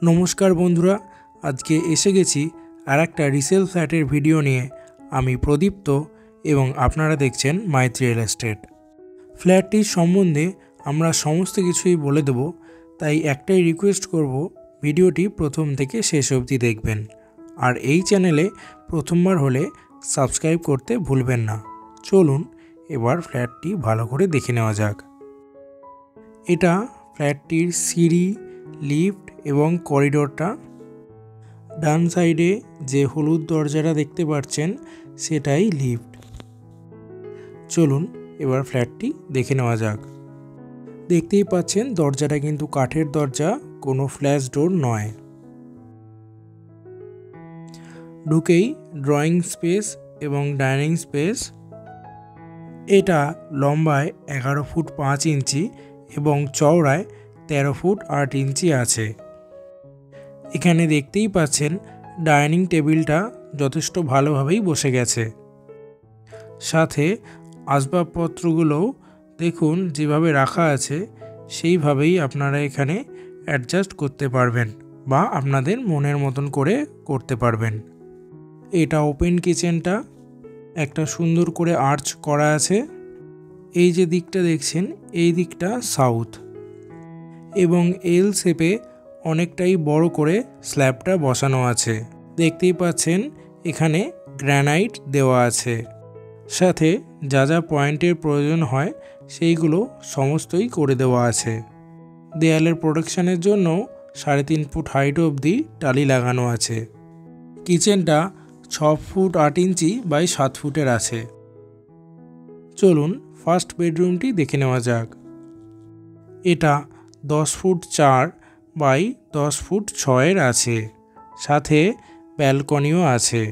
नमस्कार बंधुरा आज के एसे गेছি আরেকটা রিসেল ফ্ল্যাটের ভিডিও নিয়ে। আমি প্রদীপ্ত এবং আপনারা দেখছেন মাইত্রী রিয়েল এস্টেট। ফ্ল্যাটটির সম্বন্ধে আমরা সমস্ত কিছুই বলে দেব, তাই একটাই রিকোয়েস্ট করব, ভিডিওটি প্রথম থেকে শেষ অবধি দেখবেন। আর এই চ্যানেলে প্রথমবার হলে সাবস্ক্রাইব করতে ভুলবেন না। চলুন এবার ফ্ল্যাটটি ভালো করে দেখে নেওয়া যাক। এটা ফ্ল্যাটটির সিঁড়ি, লিফট এবং করিডোরটা। ডান সাইডে যে হলুদ দরজাটা দেখতে পাচ্ছেন সেটাই লিফট। চলুন এবার ফ্ল্যাটটি দেখে নেওয়া যাক। দেখতেই পাচ্ছেন দরজাটা কিন্তু কাঠের দরজা, কোনো ফ্ল্যাশ ডোর নয়। ঢুকেই ড্রয়িং স্পেস এবং ডাইনিং স্পেস। এটা লম্বায় 11 ফুট 5 ইঞ্চি এবং চওড়ায় 13 ফুট 8 ইঞ্চি আছে। এখানে দেখতেই পাচ্ছেন ডাইনিং টেবিলটা যথেষ্ট ভালোভাবেই বসে গেছে। সাথে আসবাবপত্রগুলোও দেখুন যেভাবে রাখা আছে সেইভাবেই আপনারা এখানে অ্যাডজাস্ট করতে পারবেন বা আপনাদের মনের মতন করে করতে পারবেন। এটা ওপেন কিচেনটা, একটা সুন্দর করে আর্চ করা আছে। এই যে দিকটা দেখছেন এই দিকটা সাউথ এবং এল শেপে অনেকটাই বড় করে স্ল্যাবটা বসানো আছে। দেখতেই পাচ্ছেন এখানে গ্রানাইট দেওয়া আছে। সাথে যা যা পয়েন্টের প্রয়োজন হয় সেইগুলো সমস্তই করে দেওয়া আছে। দেয়ালের প্রোটেকশনের জন্য 3.5 ফুট হাইট অবধি টালি লাগানো আছে। কিচেনটা 6 ফুট 8 ইঞ্চি বাই 7 ফুটের আছে। চলুন ফার্স্ট বেডরুমটি দেখে নেওয়া যাক। এটা 10 ফুট 4 বাই 10 ফুট 6 আছে। সাথে ব্যালকনিও আছে।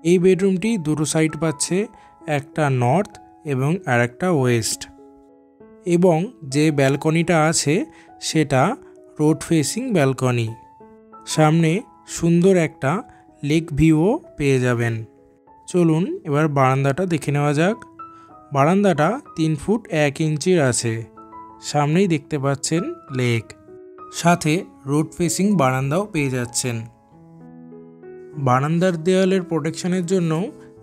এই বেডরুমটি দুটো সাইড পাচ্ছে, একটা নর্থ এবং আরেকটা ওয়েস্ট। এবং যে ব্যালকনিটা আছে সেটা রোড ফেসিং ব্যালকনি। সামনে সুন্দর একটা লেক ভিউও পেয়ে যাবেন। চলুন এবার বারান্দাটা দেখে নেওয়া যাক। বারান্দাটা 3 ফুট 1 ইঞ্চির আছে। সামনেই দেখতে পাচ্ছেন লেক, সাথে রোড ফেসিং বারান্দাও পেয়ে যাচ্ছেন। বারান্দার দেওয়ালের প্রোটেকশনের জন্য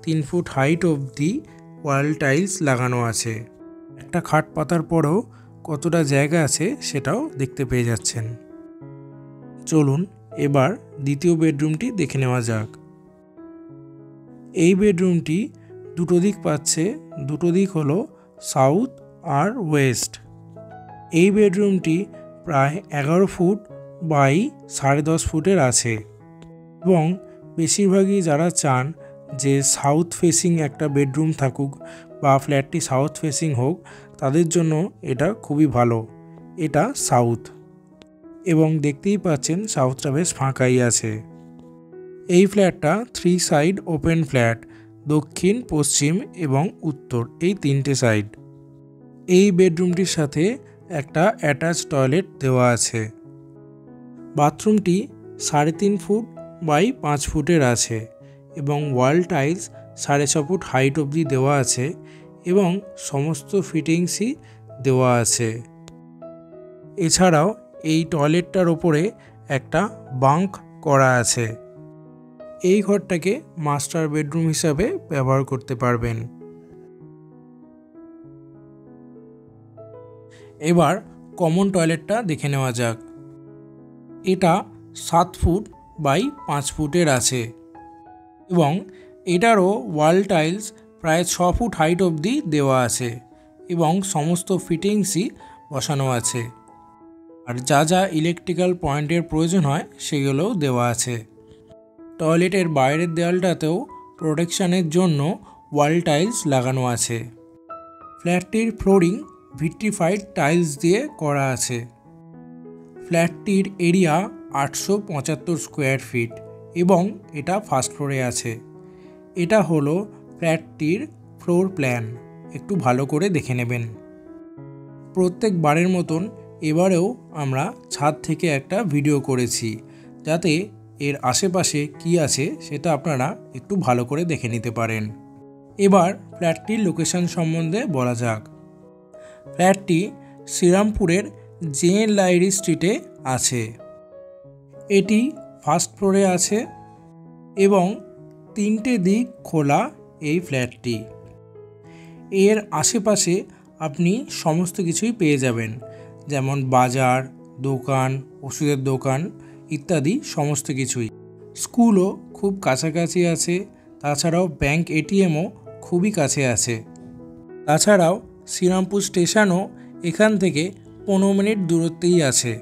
3 ফুট হাইট অবধি ওয়াল টাইলস লাগানো আছে। একটা খাট পাতার পরেও কতটা জায়গা আছে সেটাও দেখতে পেয়ে যাচ্ছেন। চলুন এবার দ্বিতীয় বেডরুমটি দেখে নেওয়া যাক। এই বেডরুমটি দুটো দিক পাচ্ছে, দুটো দিক হলো সাউথ আর ওয়েস্ট। এই বেডরুমটি প্রায় 11 ফুট বাই 10.5 ফুটের আছে এবং বেশিরভাগই যারা চান যে সাউথ ফেসিং একটা বেডরুম থাকুক বা ফ্ল্যাটটি সাউথ ফেসিং হোক, তাদের জন্য এটা খুবই ভালো। এটা সাউথ এবং দেখতেই পাচ্ছেন সাউথটা বেশ ফাঁকাই আছে। এই ফ্ল্যাটটা 3 সাইড ওপেন ফ্ল্যাট, দক্ষিণ, পশ্চিম এবং উত্তর, এই 3টে সাইড। এই বেডরুমটির সাথে একটা অ্যাটাচ টয়লেট দেওয়া আছে। বাথরুমটি 3.5 ফুট বাই 5 ফুটের আছে এবং ওয়াল টাইলস 6.5 ফুট হাইট অবধি দেওয়া আছে এবং সমস্ত ফিটিংসই দেওয়া আছে। এছাড়াও এই টয়লেটটার ওপরে একটা বাঙ্ক করা আছে। এই ঘরটাকে মাস্টার বেডরুম হিসাবে ব্যবহার করতে পারবেন। এবার কমন টয়লেটটা দেখে নেওয়া যাক। এটা 7 ফুট বাই 5 ফুটের আছে এবং এটারও ওয়াল টাইলস প্রায় 6 ফুট হাইট অবধি দেওয়া আছে এবং সমস্ত ফিটিংসই বসানো আছে। আর যা যা ইলেকট্রিক্যাল পয়েন্টের প্রয়োজন হয় সেগুলোও দেওয়া আছে। টয়লেটের বাইরের দেওয়ালটাতেও প্রোটেকশনের জন্য ওয়াল টাইলস লাগানো আছে। ফ্ল্যাটটির ফ্লোরিং ভিট্রিফাইড টাইলস দিয়ে করা আছে। ফ্ল্যাটটির এরিয়া 875 স্কোয়ার ফিট এবং এটা ফার্স্ট ফ্লোরে আছে। এটা হলো ফ্ল্যাটটির ফ্লোর প্ল্যান, একটু ভালো করে দেখে নেবেন। প্রত্যেকবারের মতন এবারেও আমরা ছাদ থেকে একটা ভিডিও করেছি, যাতে এর আশেপাশে কি আছে সেটা আপনারা একটু ভালো করে দেখে নিতে পারেন। এবার ফ্ল্যাটটির লোকেশন সম্বন্ধে বলা যাক। ফ্ল্যাটটি শ্রীরামপুরের জে.এন. লাহিড়ী স্ট্রিটে আছে। এটি ফার্স্ট ফ্লোরে আছে এবং 3টে দিক খোলা এই ফ্ল্যাটটি। এর আশেপাশে আপনি সমস্ত কিছুই পেয়ে যাবেন, যেমন বাজার, দোকান, ওষুধের দোকান ইত্যাদি সমস্ত কিছুই। স্কুলও খুব কাছাকাছি আছে, তাছাড়াও ব্যাংক এটিএমও খুবই কাছে আছে। তাছাড়াও শ্রীরামপুর স্টেশনও এখান থেকে 15 মিনিট দূরত্বেই আছে।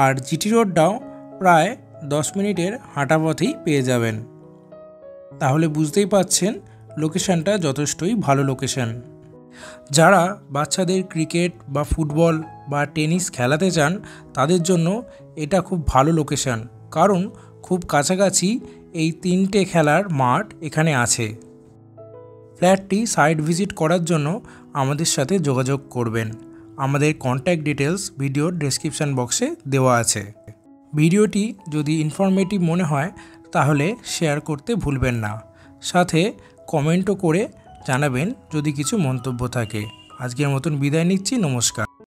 আর জিটি রোডটাও প্রায় 10 মিনিটের হাঁটা পথেই পেয়ে যাবেন। তাহলে বুঝতেই পাচ্ছেন লোকেশানটা যথেষ্টই ভালো লোকেশান। যারা বাচ্চাদের ক্রিকেট বা ফুটবল বা টেনিস খেলাতে চান তাদের জন্য এটা খুব ভালো লোকেশান, কারণ খুব কাছাকাছি এই 3টে খেলার মাঠ এখানে আছে। ফ্ল্যাটটি সাইট ভিজিট করার জন্য আমাদের সাথে যোগাযোগ করবেন। আমাদের কন্ট্যাক্ট ডিটেলস ভিডিওর ডেসক্রিপশান বক্সে দেওয়া আছে। ভিডিওটি যদি ইনফরমেটিভ মনে হয় তাহলে শেয়ার করতে ভুলবেন না, সাথে কমেন্টও করে জানাবেন যদি কিছু মন্তব্য থাকে। আজকের মতন বিদায় নিচ্ছি, নমস্কার।